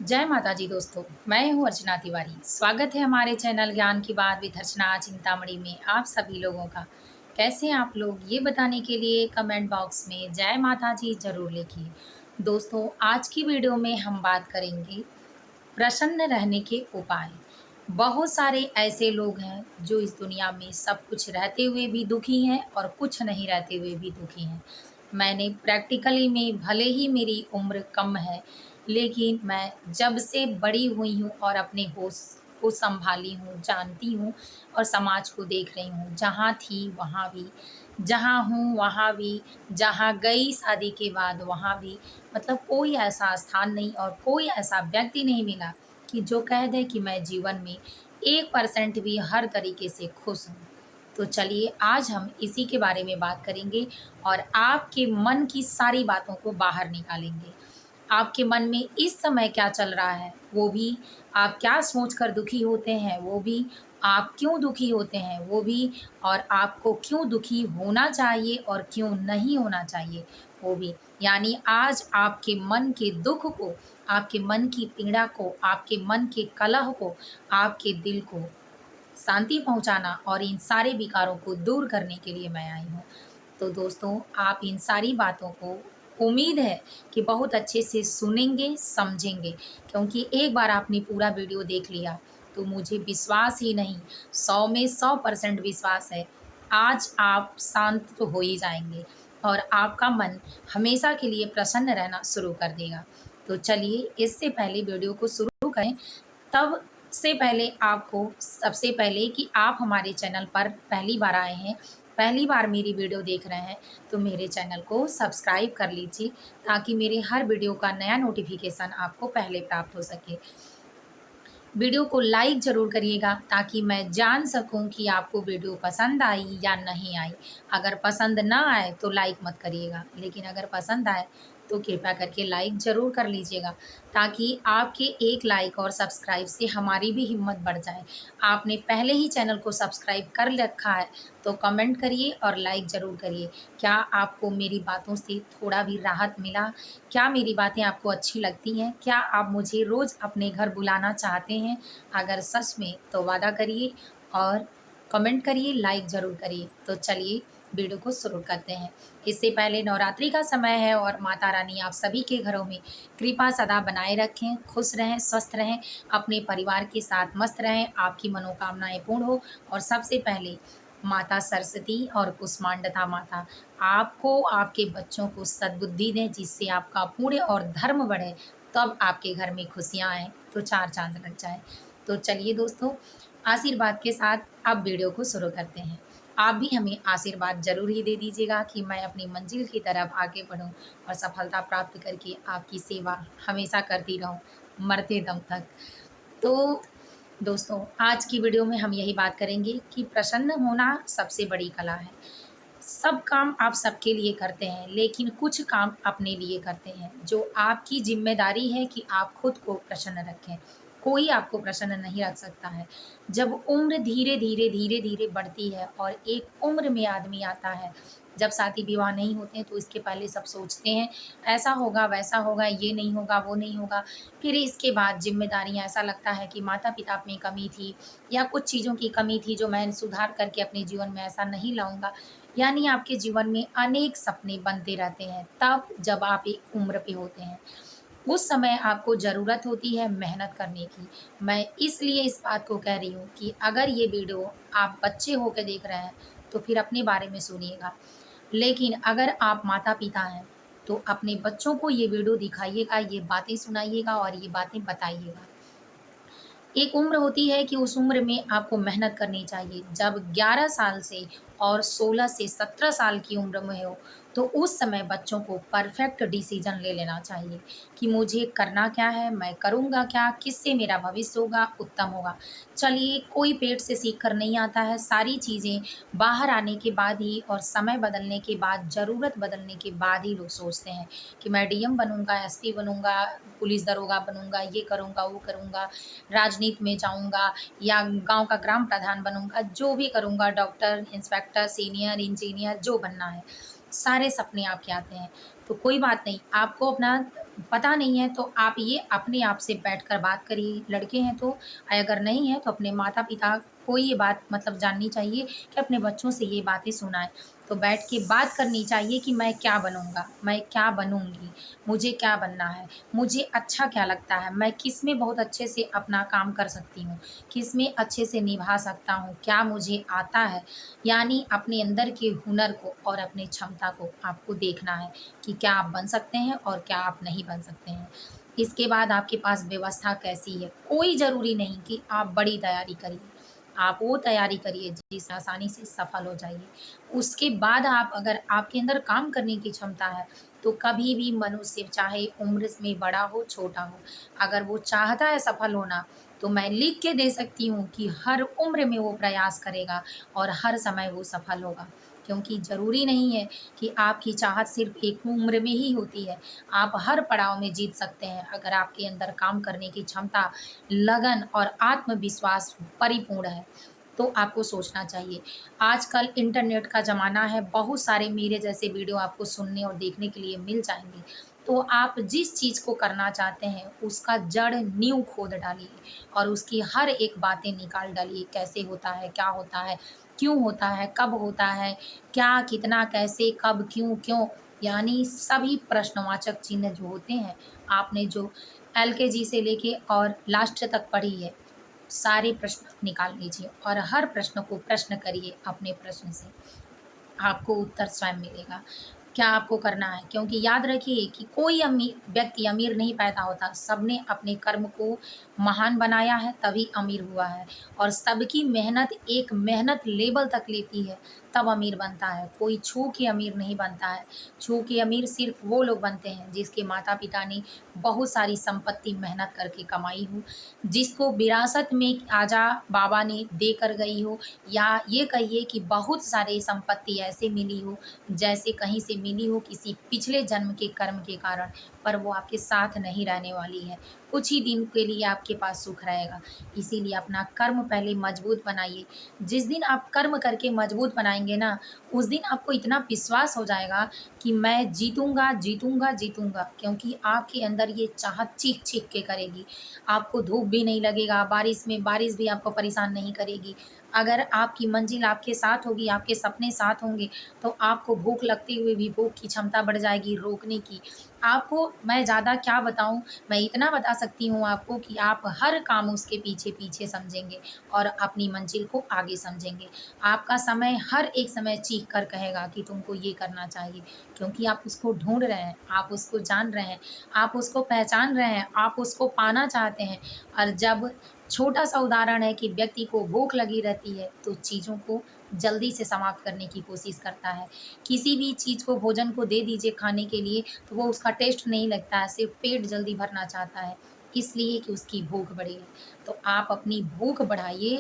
जय माता जी दोस्तों। मैं हूँ अर्चना तिवारी। स्वागत है हमारे चैनल ज्ञान की बात विद अर्चना चिंतामणि में आप सभी लोगों का। कैसे हैं आप लोग, ये बताने के लिए कमेंट बॉक्स में जय माता जी ज़रूर लिखिए। दोस्तों, आज की वीडियो में हम बात करेंगे प्रसन्न रहने के उपाय। बहुत सारे ऐसे लोग हैं जो इस दुनिया में सब कुछ रहते हुए भी दुखी हैं और कुछ नहीं रहते हुए भी दुखी हैं। मैंने प्रैक्टिकली में भले ही मेरी उम्र कम है, लेकिन मैं जब से बड़ी हुई हूँ और अपने होश को संभाली हूँ, जानती हूँ और समाज को देख रही हूँ। जहाँ थी वहाँ भी, जहाँ हूँ वहाँ भी, जहाँ गई शादी के बाद वहाँ भी, मतलब कोई ऐसा स्थान नहीं और कोई ऐसा व्यक्ति नहीं मिला कि जो कह दे कि मैं जीवन में 1% भी हर तरीके से खुश हूँ। तो चलिए आज हम इसी के बारे में बात करेंगे और आपके मन की सारी बातों को बाहर निकालेंगे। आपके मन में इस समय क्या चल रहा है, वो भी, आप क्या सोचकर दुखी होते हैं, वो भी, आप क्यों दुखी होते हैं, वो भी, और आपको क्यों दुखी होना चाहिए और क्यों नहीं होना चाहिए, वो भी। यानी आज आपके मन के दुख को, आपके मन की पीड़ा को, आपके मन के कलह को, आपके दिल को शांति पहुंचाना और इन सारे विकारों को दूर करने के लिए मैं आई हूँ। तो दोस्तों, आप इन सारी बातों को उम्मीद है कि बहुत अच्छे से सुनेंगे, समझेंगे, क्योंकि एक बार आपने पूरा वीडियो देख लिया तो मुझे विश्वास ही नहीं, 100 में 100% विश्वास है, आज आप शांत तो हो ही जाएँगे और आपका मन हमेशा के लिए प्रसन्न रहना शुरू कर देगा। तो चलिए, इससे पहले वीडियो को शुरू करें, तब से पहले आपको सबसे पहले कि आप हमारे चैनल पर पहली बार आए हैं, पहली बार मेरी वीडियो देख रहे हैं, तो मेरे चैनल को सब्सक्राइब कर लीजिए ताकि मेरे हर वीडियो का नया नोटिफिकेशन आपको पहले प्राप्त हो सके। वीडियो को लाइक ज़रूर करिएगा ताकि मैं जान सकूं कि आपको वीडियो पसंद आई या नहीं आई। अगर पसंद ना आए तो लाइक मत करिएगा, लेकिन अगर पसंद आए तो कृपया करके लाइक ज़रूर कर लीजिएगा ताकि आपके एक लाइक और सब्सक्राइब से हमारी भी हिम्मत बढ़ जाए। आपने पहले ही चैनल को सब्सक्राइब कर रखा है तो कमेंट करिए और लाइक ज़रूर करिए। क्या आपको मेरी बातों से थोड़ा भी राहत मिला? क्या मेरी बातें आपको अच्छी लगती हैं? क्या आप मुझे रोज़ अपने घर बुलाना चाहते हैं? अगर सच में तो वादा करिए और कमेंट करिए, लाइक ज़रूर करिए। तो चलिए वीडियो को शुरू करते हैं। इससे पहले नवरात्रि का समय है और माता रानी आप सभी के घरों में कृपा सदा बनाए रखें, खुश रहें, स्वस्थ रहें, अपने परिवार के साथ मस्त रहें, आपकी मनोकामनाएँ पूर्ण हो और सबसे पहले माता सरस्वती और कुष्मांडता माता आपको, आपके बच्चों को सद्बुद्धि दें जिससे आपका पुण्य और धर्म बढ़े, तब आपके घर में खुशियाँ आएँ, तो चार चाँद लग जाएँ। तो चलिए दोस्तों, आशीर्वाद के साथ अब वीडियो को शुरू करते हैं। आप भी हमें आशीर्वाद ज़रूर ही दे दीजिएगा कि मैं अपनी मंजिल की तरफ आगे बढ़ूँ और सफलता प्राप्त करके आपकी सेवा हमेशा करती रहूँ, मरते दम तक। तो दोस्तों, आज की वीडियो में हम यही बात करेंगे कि प्रसन्न होना सबसे बड़ी कला है। सब काम आप सबके लिए करते हैं, लेकिन कुछ काम अपने लिए करते हैं, जो आपकी ज़िम्मेदारी है कि आप खुद को प्रसन्न रखें। कोई आपको प्रसन्न नहीं रख सकता है। जब उम्र धीरे-धीरे, धीरे-धीरे बढ़ती है और एक उम्र में आदमी आता है, जब शादी-विवाह नहीं होते हैं तो इसके पहले सब सोचते हैं, ऐसा होगा, वैसा होगा, ये नहीं होगा, वो नहीं होगा। फिर इसके बाद ज़िम्मेदारियाँ, ऐसा लगता है कि माता-पिता में कमी थी या कुछ चीज़ों की कमी थी जो मैं सुधार करके अपने जीवन में ऐसा नहीं लाऊँगा। यानी आपके जीवन में अनेक सपने बनते रहते हैं तब जब आप एक उम्र पे होते हैं। उस समय आपको ज़रूरत होती है मेहनत करने की। मैं इसलिए इस बात को कह रही हूँ कि अगर ये वीडियो आप बच्चे होके देख रहे हैं तो फिर अपने बारे में सुनिएगा। लेकिन अगर आप माता-पिता हैं तो अपने बच्चों को ये वीडियो दिखाइएगा, ये बातें सुनाइएगा और ये बातें बताइएगा। एक उम्र होती है कि उस उम्र में आपको मेहनत करनी चाहिए। जब 11 साल से और 16 से 17 साल की उम्र में हो, तो उस समय बच्चों को परफेक्ट डिसीज़न ले लेना चाहिए कि मुझे करना क्या है, मैं करूँगा क्या, किससे मेरा भविष्य होगा, उत्तम होगा। चलिए, कोई पेट से सीख कर नहीं आता है, सारी चीज़ें बाहर आने के बाद ही और समय बदलने के बाद, ज़रूरत बदलने के बाद ही लोग सोचते हैं कि मैं डीएम बनूँगा, एसपी बनूँगा, पुलिस दरोगा बनूँगा, ये करूँगा, वो करूँगा, राजनीति में जाऊँगा या गाँव का ग्राम प्रधान बनूँगा, जो भी करूँगा, डॉक्टर, इंस्पेक्टर, सीनियर इंजीनियर जो बनना है, सारे सपने आपके आते हैं। तो कोई बात नहीं, आपको अपना पता नहीं है तो आप ये अपने आप से बैठकर बात करिए। लड़के हैं तो अगर नहीं है तो अपने माता-पिता को ये बात मतलब जाननी चाहिए कि अपने बच्चों से ये बातें सुनाएँ। तो बैठ के बात करनी चाहिए कि मैं क्या बनूँगा, मैं क्या बनूँगी, मुझे क्या बनना है, मुझे अच्छा क्या लगता है, मैं किसमें बहुत अच्छे से अपना काम कर सकती हूँ, किसमें अच्छे से निभा सकता हूँ, क्या मुझे आता है। यानी अपने अंदर के हुनर को और अपनी क्षमता को आपको देखना है कि क्या आप बन सकते हैं और क्या आप नहीं बन सकते हैं। इसके बाद आपके पास व्यवस्था कैसी है, कोई ज़रूरी नहीं कि आप बड़ी तैयारी करिए। आप वो तैयारी करिए जिससे आसानी से सफल हो जाइए। उसके बाद आप अगर आपके अंदर काम करने की क्षमता है, तो कभी भी मनुष्य चाहे उम्र में बड़ा हो, छोटा हो, अगर वो चाहता है सफल होना, तो मैं लिख के दे सकती हूँ कि हर उम्र में वो प्रयास करेगा और हर समय वो सफल होगा। क्योंकि ज़रूरी नहीं है कि आपकी चाहत सिर्फ़ एक उम्र में ही होती है। आप हर पड़ाव में जीत सकते हैं अगर आपके अंदर काम करने की क्षमता, लगन और आत्मविश्वास परिपूर्ण है, तो आपको सोचना चाहिए। आजकल इंटरनेट का ज़माना है, बहुत सारे मेरे जैसे वीडियो आपको सुनने और देखने के लिए मिल जाएँगे। तो आप जिस चीज़ को करना चाहते हैं, उसका जड़ नींव खोद डालिए और उसकी हर एक बातें निकाल डालिए, कैसे होता है, क्या होता है, क्यों होता है, कब होता है, क्या, कितना, कैसे, कब, क्यों, क्यों? यानी सभी प्रश्नवाचक चिन्ह जो होते हैं, आपने जो एलकेजी से लेके और लास्ट तक पढ़ी है, सारे प्रश्न निकाल लीजिए और हर प्रश्न को प्रश्न करिए अपने प्रश्न से। आपको उत्तर स्वयं मिलेगा। क्या आपको करना है? क्योंकि याद रखिए कि कोई व्यक्ति अमीर नहीं पैदा होता, सबने अपने कर्म को महान बनाया है तभी अमीर हुआ है और सबकी मेहनत एक मेहनत लेवल तक लेती है, तब अमीर बनता है। कोई छू के अमीर नहीं बनता है। छू के अमीर सिर्फ़ वो लोग बनते हैं जिसके माता-पिता ने बहुत सारी संपत्ति मेहनत करके कमाई हो, जिसको विरासत में आजा बाबा ने देकर गई हो या ये कहिए कि बहुत सारे संपत्ति ऐसे मिली हो, जैसे कहीं से मिली हो किसी पिछले जन्म के कर्म के कारण, पर वो आपके साथ नहीं रहने वाली है। कुछ ही दिन के लिए आपके पास सुख रहेगा। इसीलिए अपना कर्म पहले मजबूत बनाइए। जिस दिन आप कर्म करके मजबूत बनाएँगे ना, उस दिन आपको इतना विश्वास हो जाएगा कि मैं जीतूँगा, जीतूँगा, जीतूँगा क्योंकि आपके अंदर ये चाहत चीख-चीख के करेगी। आपको धूप भी नहीं लगेगा, बारिश भी आपको परेशान नहीं करेगी। अगर आपकी मंज़िल आपके साथ होगी, आपके सपने साथ होंगे, तो आपको भूख लगते हुए भी भूख की क्षमता बढ़ जाएगी रोकने की। आपको मैं ज़्यादा क्या बताऊँ, मैं इतना बता सकती हूँ आपको कि आप हर काम उसके पीछे-पीछे समझेंगे और अपनी मंज़िल को आगे समझेंगे। आपका समय हर एक समय चीख कर कहेगा कि तुमको ये करना चाहिए, क्योंकि आप उसको ढूँढ रहे हैं, आप उसको जान रहे हैं, आप उसको पहचान रहे हैं, आप उसको पाना चाहते हैं और जब छोटा-सा उदाहरण है कि व्यक्ति को भूख लगी रहती है, तो चीज़ों को जल्दी से समाप्त करने की कोशिश करता है। किसी भी चीज़ को भोजन को दे दीजिए खाने के लिए, तो वो उसका टेस्ट नहीं लगता है, सिर्फ़ पेट जल्दी भरना चाहता है, इसलिए कि उसकी भूख बढ़ी है। तो आप अपनी भूख बढ़ाइए,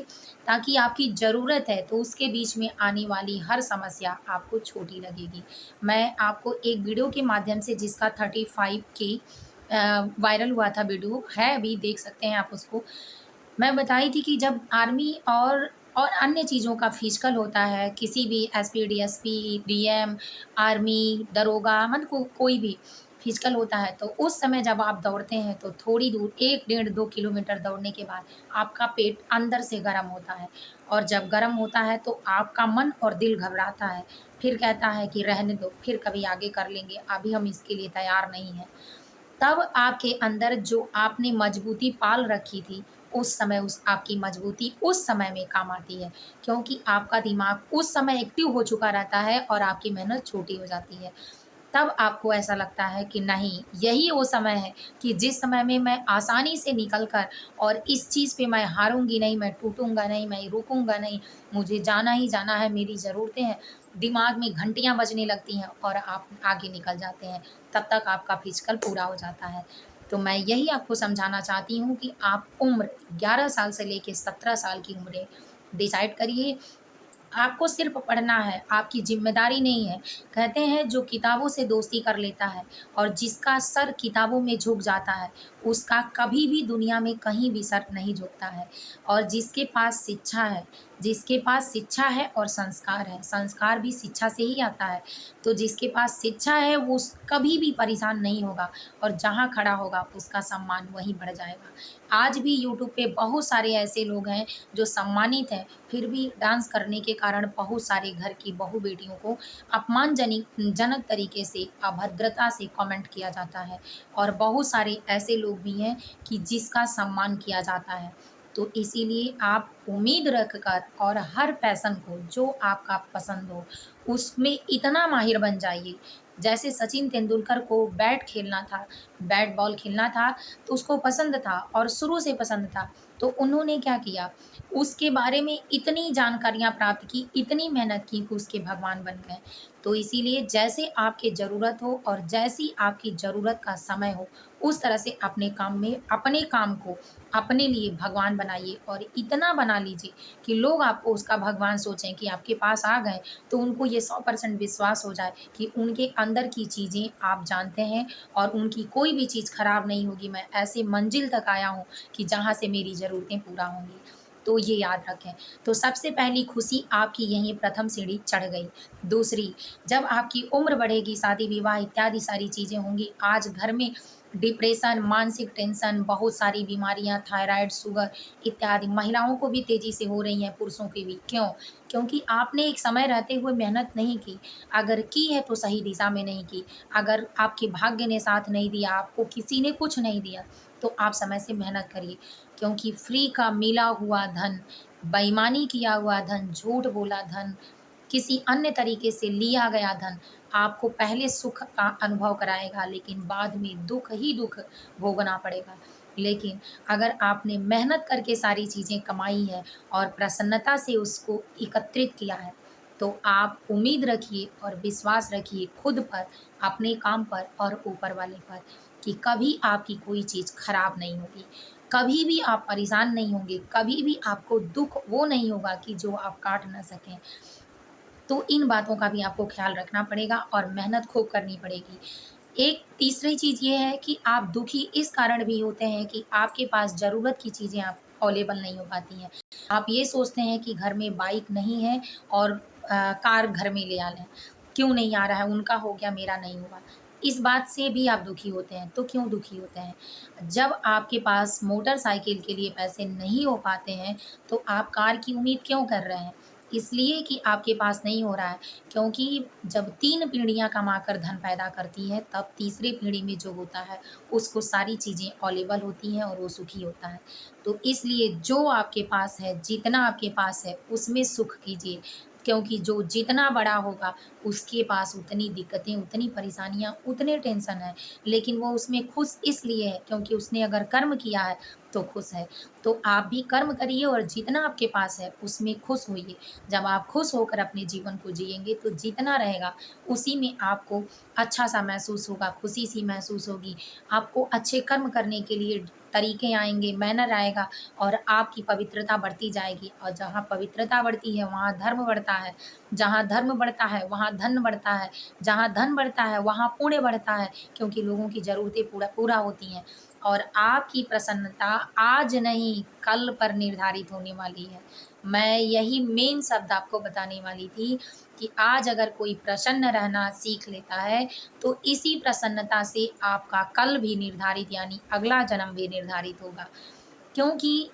ताकि आपकी ज़रूरत है, तो उसके बीच में आने वाली हर समस्या आपको छोटी लगेगी। मैं आपको एक वीडियो के माध्यम से जिसका 35 के वायरल हुआ था वीडियो, है अभी देख सकते हैं आप उसको। मैं बताई थी कि जब आर्मी और अन्य चीज़ों का फिजिकल होता है, किसी भी एसपी, डीएसपी, डीएम, आर्मी, दरोगा मतलब कोई भी फिजिकल होता है, तो उस समय जब आप दौड़ते हैं, तो थोड़ी दूर 1 डेढ़ 2 किलोमीटर दौड़ने के बाद आपका पेट अंदर से गर्म होता है और जब गर्म होता है, तो आपका मन और दिल घबराता है। फिर कहता है कि रहने दो, फिर कभी आगे कर लेंगे, अभी हम इसके लिए तैयार नहीं हैं। तब आपके अंदर जो आपने मजबूती पाल रखी थी, उस समय उस आपकी मजबूती उस समय में काम आती है, क्योंकि आपका दिमाग उस समय एक्टिव हो चुका रहता है और आपकी मेहनत छोटी हो जाती है। तब आपको ऐसा लगता है कि नहीं, यही वो समय है कि जिस समय में मैं आसानी से निकल कर और इस चीज़ पे मैं हारूँगी नहीं, मैं टूटूँगा नहीं, मैं रुकूँगा नहीं, मुझे जाना ही जाना है, मेरी ज़रूरतें हैं। दिमाग में घंटियाँ बजने लगती हैं और आप आगे निकल जाते हैं। तब तक आपका फिजिकल पूरा हो जाता है। तो मैं यही आपको समझाना चाहती हूँ कि आप उम्र 11 साल से लेके 17 साल की उम्रें डिसाइड करिए। आपको सिर्फ़ पढ़ना है, आपकी ज़िम्मेदारी नहीं है। कहते हैं जो किताबों से दोस्ती कर लेता है और जिसका सर किताबों में झुक जाता है, उसका कभी भी दुनिया में कहीं भी सर नहीं झुकता है और जिसके पास शिक्षा है, जिसके पास शिक्षा है और संस्कार है, संस्कार भी शिक्षा से ही आता है, तो जिसके पास शिक्षा है वो कभी भी परेशान नहीं होगा और जहाँ खड़ा होगा उसका सम्मान वहीं बढ़ जाएगा। आज भी यूट्यूब पे बहुत सारे ऐसे लोग हैं जो सम्मानित हैं, फिर भी डांस करने के कारण बहुत सारे घर की बहू बेटियों को जनक तरीके से, अभद्रता से कमेंट किया जाता है और बहुत सारे ऐसे लोग भी हैं कि जिसका सम्मान किया जाता है। तो इसीलिए आप उम्मीद रखकर और हर पैशन को जो आपका पसंद हो, उसमें इतना माहिर बन जाइए। जैसे सचिन तेंदुलकर को बैट बॉल खेलना था, तो उसको पसंद था और शुरू से पसंद था। तो उन्होंने क्या किया, उसके बारे में इतनी जानकारियाँ प्राप्त की, इतनी मेहनत की कि उसके भगवान बन गए। तो इसीलिए जैसे आपकी ज़रूरत हो और जैसी आपकी ज़रूरत का समय हो, उस तरह से अपने काम को अपने लिए भगवान बनाइए और इतना बना लीजिए कि लोग आपको उसका भगवान सोचें कि आपके पास आ गए, तो उनको ये 100% विश्वास हो जाए कि उनके अंदर की चीज़ें आप जानते हैं और उनकी कोई भी चीज़ खराब नहीं होगी। मैं ऐसे मंजिल तक आया हूँ कि जहाँ से मेरी ज़रूरतें पूरा होंगी। तो ये याद रखें। तो सबसे पहली खुशी आपकी यहीं प्रथम सीढ़ी चढ़ गई। दूसरी, जब आपकी उम्र बढ़ेगी, शादी-विवाह इत्यादि सारी चीज़ें होंगी। आज घर में डिप्रेशन, मानसिक टेंशन, बहुत सारी बीमारियाँ, थायराइड, शुगर इत्यादि महिलाओं को भी तेज़ी से हो रही हैं, पुरुषों की भी। क्यों? क्योंकि आपने एक समय रहते हुए मेहनत नहीं की। अगर की है तो सही दिशा में नहीं की। अगर आपके भाग्य ने साथ नहीं दिया, आपको किसी ने कुछ नहीं दिया, तो आप समय से मेहनत करिए। क्योंकि फ्री का मिला हुआ धन, बेईमानी किया हुआ धन, झूठ बोला धन, किसी अन्य तरीके से लिया गया धन आपको पहले सुख का अनुभव कराएगा, लेकिन बाद में दुःख ही दुःख भोगना पड़ेगा। लेकिन अगर आपने मेहनत करके सारी चीज़ें कमाई है और प्रसन्नता से उसको एकत्रित किया है, तो आप उम्मीद रखिए और विश्वास रखिए खुद पर, अपने काम पर और ऊपर वाले पर कि कभी आपकी कोई चीज़ खराब नहीं होगी। कभी भी आप परेशान नहीं होंगे, कभी भी आपको दुःख वो नहीं होगा कि जो आप काट ना सकें। तो इन बातों का भी आपको ख़्याल रखना पड़ेगा और मेहनत खूब करनी पड़ेगी। एक तीसरी चीज़ ये है कि आप दुखी इस कारण भी होते हैं कि आपके पास ज़रूरत की चीज़ें आप अवेलेबल नहीं हो पाती हैं। आप ये सोचते हैं कि घर में बाइक नहीं है और कार घर में ले आ लें। क्यों नहीं आ रहा है? उनका हो गया, मेरा नहीं हुआ। इस बात से भी आप दुखी होते हैं। तो क्यों दुखी होते हैं? जब आपके पास मोटरसाइकिल के लिए पैसे नहीं हो पाते हैं, तो आप कार की उम्मीद क्यों कर रहे हैं? इसलिए कि आपके पास नहीं हो रहा है, क्योंकि जब 3 पीढ़ियाँ कमाकर धन पैदा करती हैं, तब तीसरी पीढ़ी में जो होता है, उसको सारी चीज़ें अवेलेबल होती हैं और वो सुखी होता है। तो इसलिए जो आपके पास है, जितना आपके पास है, उसमें सुख कीजिए, क्योंकि जो जितना बड़ा होगा, उसके पास उतनी दिक्कतें, उतनी परेशानियाँ, उतने टेंशन हैं, लेकिन वो उसमें खुश इसलिए है क्योंकि उसने अगर कर्म किया है, तो खुश है। तो आप भी कर्म करिए और जितना आपके पास है, उसमें खुश होइए। जब आप खुश होकर अपने जीवन को जिएँगे तो जितना रहेगा उसी में आपको अच्छा-सा महसूस होगा, खुशी-सी महसूस होगी। आपको अच्छे कर्म करने के लिए तरीके आएँगे, मैनर आएगा और आपकी पवित्रता बढ़ती जाएगी और जहाँ पवित्रता बढ़ती है, वहाँ धर्म बढ़ता है। जहाँ धर्म बढ़ता है, वहाँ धन बढ़ता है। जहाँ धन बढ़ता है, वहाँ पुण्य बढ़ता है, क्योंकि लोगों की ज़रूरतें पूरा होती हैं और आपकी प्रसन्नता आज नहीं, कल पर निर्धारित होने वाली है। मैं यही मेन शब्द आपको बताने वाली थी कि आज अगर कोई प्रसन्न रहना सीख लेता है, तो इसी प्रसन्नता से आपका कल भी निर्धारित यानी अगला जन्म भी निर्धारित होगा। क्योंकि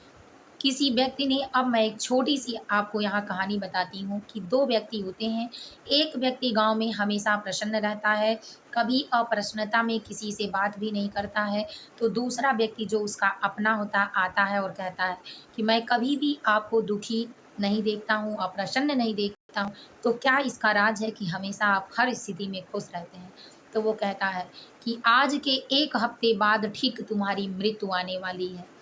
किसी व्यक्ति ने अब मैं एक छोटी-सी आपको यहाँ कहानी बताती हूँ कि 2 व्यक्ति होते हैं। एक व्यक्ति गाँव में हमेशा प्रसन्न रहता है, कभी अप्रसन्नता में किसी से बात भी नहीं करता है। तो दूसरा व्यक्ति जो उसका अपना होता आता है और कहता है कि मैं कभी भी आपको दुखी नहीं देखता हूँ, अप्रसन्न नहीं देखता हूँ, तो क्या इसका राज है कि हमेशा आप हर स्थिति में खुश रहते हैं? तो वो कहता है कि आज के 1 हफ्ते बाद ठीक तुम्हारी मृत्यु आने वाली है।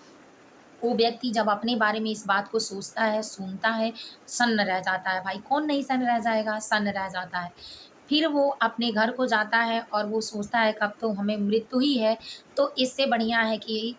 वो व्यक्ति जब अपने बारे में इस बात को सोचता है, सुनता है, सन्न रह जाता है। भाई कौन नहीं सन्न रह जाएगा? सन्न रह जाता है। फिर वो अपने घर को जाता है और वो सोचता है कि अब तो हमें मृत्यु ही है, तो इससे बढ़िया है कि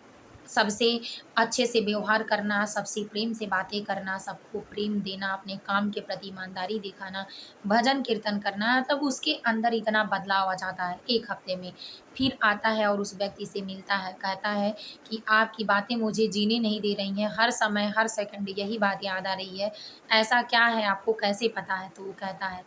सबसे अच्छे से व्यवहार करना, सबसे प्रेम से बातें करना, सबको प्रेम देना, अपने काम के प्रति ईमानदारी दिखाना, भजन कीर्तन करना, तब उसके अंदर इतना बदलाव आ जाता है 1 हफ्ते में। फिर आता है और उस व्यक्ति से मिलता है, कहता है कि आपकी बातें मुझे जीने नहीं दे रही हैं, हर समय, हर सेकंड यही बात याद आ रही है, ऐसा क्या है, आपको कैसे पता है? तो वो कहता है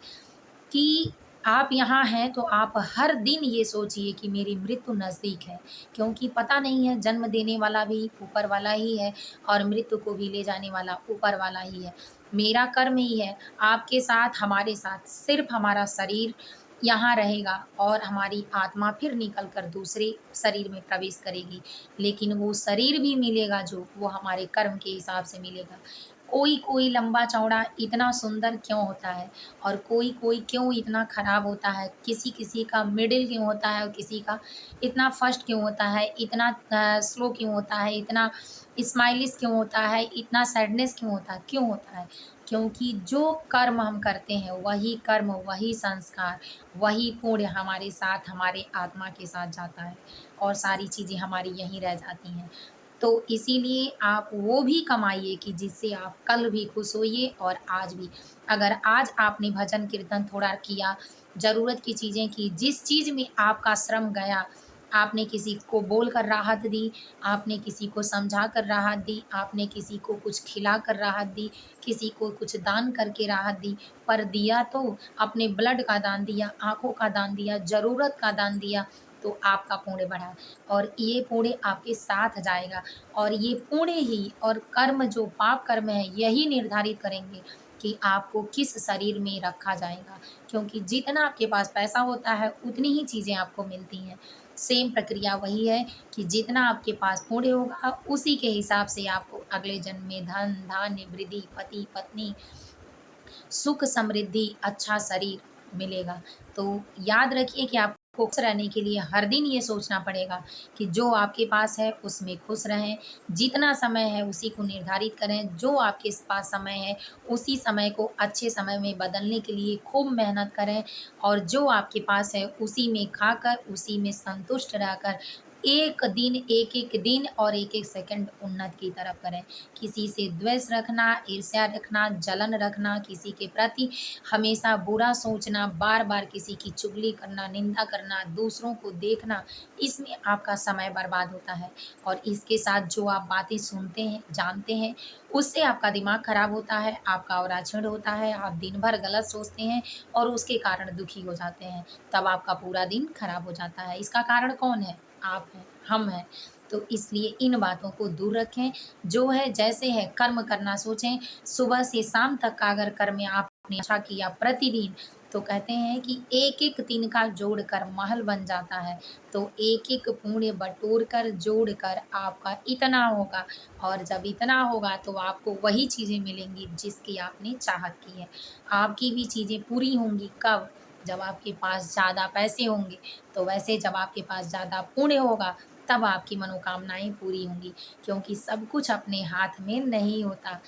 कि आप यहाँ हैं तो आप हर दिन ये सोचिए कि मेरी मृत्यु नज़दीक है, क्योंकि पता नहीं है, जन्म देने वाला भी ऊपर वाला ही है और मृत्यु को भी ले जाने वाला ऊपर वाला ही है। मेरा कर्म ही है, आपके साथ, हमारे साथ सिर्फ़ हमारा शरीर यहाँ रहेगा और हमारी आत्मा फिर निकल कर दूसरे शरीर में प्रवेश करेगी। लेकिन वो शरीर भी मिलेगा जो, वो हमारे कर्म के हिसाब से मिलेगा। कोई-कोई लंबा-चौड़ा इतना सुंदर क्यों होता है और कोई-कोई क्यों इतना खराब होता है, किसी-किसी का मिडल क्यों होता है और किसी का इतना फर्स्ट क्यों होता है, इतना स्लो क्यों होता है, इतना स्माइलिश क्यों होता है, इतना सैडनेस क्यों होता है? क्योंकि जो कर्म हम करते हैं, वही कर्म, वही संस्कार, वही पुण्य हमारे साथ, हमारे आत्मा के साथ जाता है और सारी चीज़ें हमारी यहीं रह जाती हैं। तो इसीलिए आप वो भी कमाइए कि जिससे आप कल भी खुश होइए और आज भी। अगर आज आपने भजन कीर्तन थोड़ा किया, ज़रूरत की चीज़ें की, जिस चीज़ में आपका श्रम गया, आपने किसी को बोल कर राहत दी, आपने किसी को समझा कर राहत दी, आपने किसी को कुछ खिला कर राहत दी, किसी को कुछ दान करके राहत दी, पर दिया तो अपने ब्लड का दान दिया, आँखों का दान दिया, ज़रूरत का दान दिया, तो आपका पुण्य बढ़ा और ये पुण्य आपके साथ जाएगा और ये पुण्य ही और कर्म जो पाप कर्म है, यही निर्धारित करेंगे कि आपको किस शरीर में रखा जाएगा। क्योंकि जितना आपके पास पैसा होता है, उतनी ही चीज़ें आपको मिलती हैं। सेम प्रक्रिया वही है कि जितना आपके पास पुण्य होगा, उसी के हिसाब से आपको अगले जन्म में धन, धान्य, वृद्धि, पति, पत्नी, सुख, समृद्धि, अच्छा शरीर मिलेगा। तो याद रखिए कि आपको खुश रहने के लिए हर दिन ये सोचना पड़ेगा कि जो आपके पास है उसमें खुश रहें, जितना समय है उसी को निर्धारित करें, जो आपके पास समय है उसी समय को अच्छे समय में बदलने के लिए खूब मेहनत करें और जो आपके पास है उसी में खाकर, उसी में संतुष्ट रहकर एक-एक दिन और एक-एक सेकंड उन्नति की तरफ करें। किसी से द्वेष रखना, ईर्ष्या रखना, जलन रखना, किसी के प्रति हमेशा बुरा सोचना, बार-बार किसी की चुगली करना, निंदा करना, दूसरों को देखना, इसमें आपका समय बर्बाद होता है और इसके साथ जो आप बातें सुनते हैं, जानते हैं, उससे आपका दिमाग खराब होता है, आपका ऑरा क्षीण होता है, आप दिन भर गलत सोचते हैं और उसके कारण दुखी हो जाते हैं। तब आपका पूरा दिन खराब हो जाता है। इसका कारण कौन है? आप हैं, हम हैं। तो इसलिए इन बातों को दूर रखें। जो है जैसे है कर्म करना सोचें। सुबह से शाम तक का अगर कर्म आपने अच्छा किया प्रतिदिन, तो कहते हैं कि एक-एक दिन का जोड़कर महल बन जाता है। तो एक-एक पुण्य बटोर कर, जोड़ कर आपका इतना होगा और जब इतना होगा तो आपको वही चीज़ें मिलेंगी जिसकी आपने चाहत की है। आपकी भी चीज़ें पूरी होंगी कब? जब आपके पास ज़्यादा पैसे होंगे। तो वैसे जब आपके पास ज़्यादा पुण्य होगा, तब आपकी मनोकामनाएँ पूरी होंगी, क्योंकि सब कुछ अपने हाथ में नहीं होता।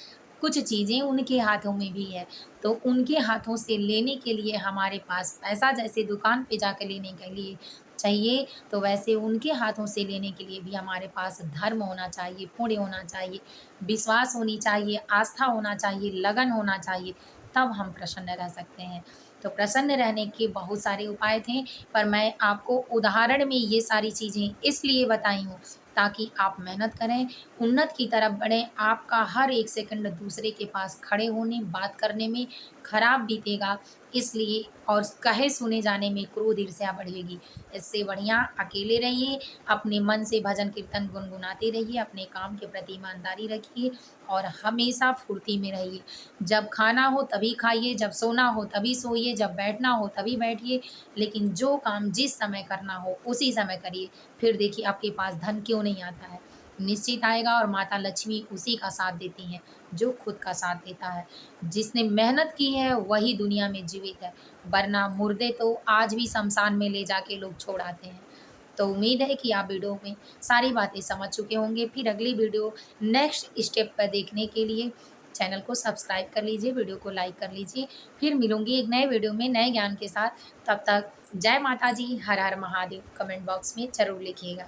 कुछ चीज़ें उनके हाथों में भी है, तो उनके हाथों से लेने के लिए हमारे पास पैसा जैसे दुकान पे जाकर लेने के लिए चाहिए, तो वैसे उनके हाथों से लेने के लिए भी हमारे पास धर्म होना चाहिए, पुण्य होना चाहिए, विश्वास होनी चाहिए, आस्था होना चाहिए, लगन होना चाहिए, तब हम प्रसन्न रह सकते हैं। तो प्रसन्न रहने के बहुत सारे उपाय थे, पर मैं आपको उदाहरण में ये सारी चीज़ें इसलिए बताई हूँ, ताकि आप मेहनत करें, उन्नति की तरफ बढ़ें, आपका हर एक सेकंड दूसरे के पास खड़े होने, बात करने में खराब बीतेगा, इसलिए और कहे सुने जाने में क्रोध, ईर्ष्या बढ़ेगी। इससे बढ़िया अकेले रहिए, अपने मन से भजन कीर्तन गुनगुनाते रहिए, अपने काम के प्रति ईमानदारी रखिए और हमेशा फुर्ती में रहिए। जब खाना हो तभी खाइए, जब सोना हो तभी सोइए, जब बैठना हो तभी बैठिए, लेकिन जो काम जिस समय करना हो उसी समय करिए। फिर देखिए आपके पास धन क्यों नहीं आता है, निश्चित आएगा और माता लक्ष्मी उसी का साथ देती हैं, जो खुद का साथ देता है। जिसने मेहनत की है वही दुनिया में जीवित है, वरना मुर्दे तो आज भी शमशान में ले जाके लोग छोड़ आते हैं। तो उम्मीद है कि आप वीडियो में सारी बातें समझ चुके होंगे। फिर अगली वीडियो नेक्स्ट स्टेप पर देखने के लिए चैनल को सब्सक्राइब कर लीजिए, वीडियो को लाइक कर लीजिए। फिर मिलूँगी एक नए वीडियो में नए ज्ञान के साथ। तब तक जय माता जी, हर हर महादेव। कमेंट बॉक्स में ज़रूर लिखिएगा।